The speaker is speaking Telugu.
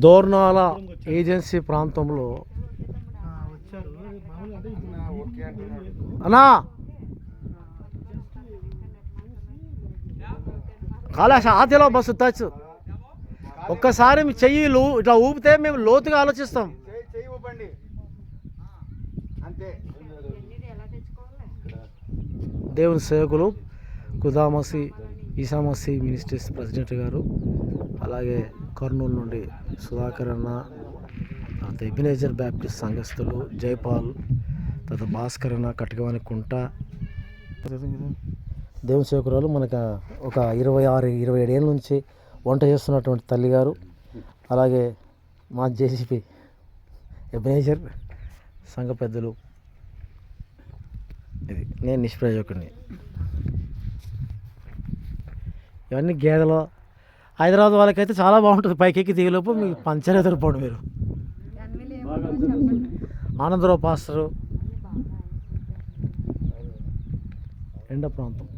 దోర్నాల ఏజెన్సీ ప్రాంతంలో అన్నా కాళేశ ఆదిలో బస్సు టచ్ ఒక్కసారి మీ చెయ్యి ఇట్లా ఊపితే మేము లోతుగా ఆలోచిస్తాం. దేవుని సేవకులు కుదామసి ఈసామసి మినిస్ట్రీస్ ప్రెసిడెంట్ గారు, అలాగే కర్నూలు నుండి సుధాకర్ అన్న, తర్వాత ఎబినేజర్ బ్యాప్టిస్ట్ సంఘస్థులు జైపాల్, తర్వాత భాస్కర్ అన్న కటకవాని కుంట, దేవుని సేవకురాలు మనకు ఒక 26-27 ఏళ్ళ నుంచి వంట చేస్తున్నటువంటి తల్లి గారు, అలాగే మా జేసీపీ ఎబినేజర్ సంఘ పెద్దలు. ఇది నేను నిష్ప్రయోజకుడిని. ఇవన్నీ గేదెలు. హైదరాబాద్ వాళ్ళకైతే చాలా బాగుంటుంది. పైకెక్కి దిగలోపు మీకు పంచర్ ఎదురుపోండి. మీరు ఆనందరావు పాస్టరు, ఎండ ప్రాంతం.